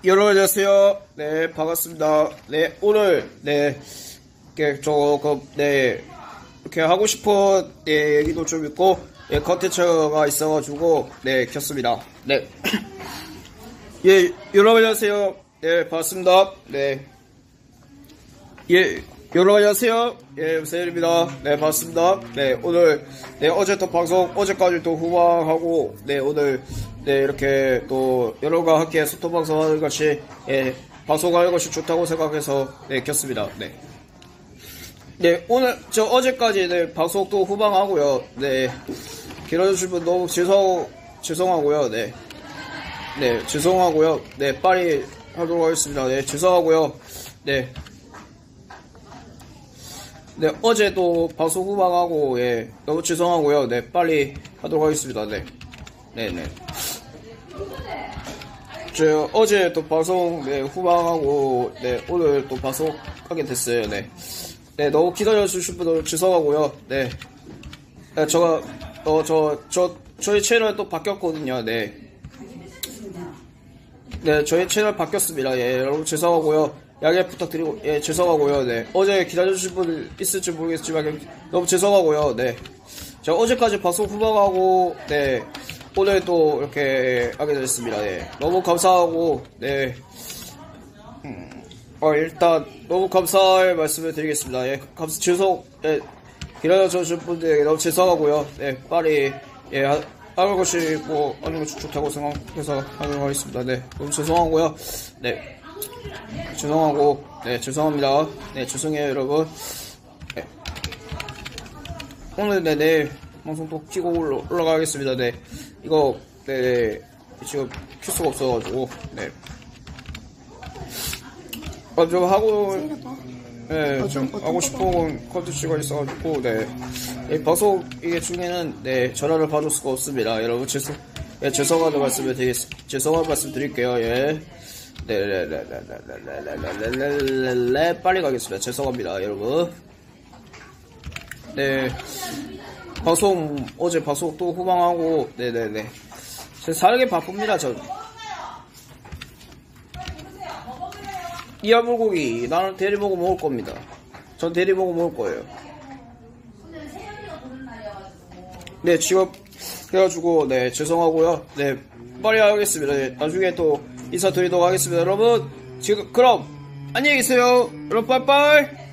여러분 안녕하세요. 네, 반갑습니다. 네, 오늘 이렇게 조금 이렇게 하고 싶은 얘기도 좀 있고 컨텐츠가 있어가지고 켰습니다. 네. 예, 여러분 안녕하세요. 네, 반갑습니다. 네. 예, 여러분 안녕하세요. 예, 우세일입니다. 네, 반갑습니다. 네, 오늘 어제 또 방송 어제까지 또 후방하고 오늘 이렇게 또 여러분과 함께 소통 방송하는 것이 방송하는 것이 좋다고 생각해서 켰습니다. 네, 오늘 어제까지 방송 또 후방하고요. 길어주신 분 너무 죄송하고요. 죄송하고요. 빨리 하도록 하겠습니다. 죄송하고요. 어제도 방송 후방하고 너무 죄송하고요. 빨리 하도록 하겠습니다. 어제 또 방송 후방하고 오늘 또 방송 하게 됐어요. 너무 기다려주신 분들 죄송하고요. 저희 채널 또 바뀌었거든요. 저희 채널 바뀌었습니다. 여러분 죄송하고요. 양해 부탁드리고 죄송하고요. 어제 기다려주신 분 있을지 모르겠지만 너무 죄송하고요. 제가 어제까지 방송 후방하고 오늘 또 이렇게 하게 됐습니다. 너무 감사하고 일단 너무 감사의 말씀을 드리겠습니다. 기다려주신 분들 너무 죄송하고요. 빨리 하는 것이 하는 것이 좋다고 생각해서 하도록 하겠습니다. 너무 죄송하고요. 죄송하고 죄송합니다. 죄송해요 여러분. 오늘 내일 방송 또 키고 올라가겠습니다. 이거 지금 킬 수가 없어가지고 좀 하고 싶은 컨텐츠가 있어가지고 방송 이게 중에는 전화를 받을 수가 없습니다. 여러분 죄송한 말씀 드릴게요. 빨리 가겠습니다. 죄송합니다 여러분. 어제 방송 또 후방하고 사르게 바쁩니다. 이하불고기 나는 대리보고 먹을 겁니다. 전 대리보고 먹을 거예요. 지금 해가지고 죄송하고요. 빨리 하겠습니다. 나중에 또 인사드리도록 하겠습니다. 여러분 지금 그럼 안녕히 계세요. 여러분 빠이빠이.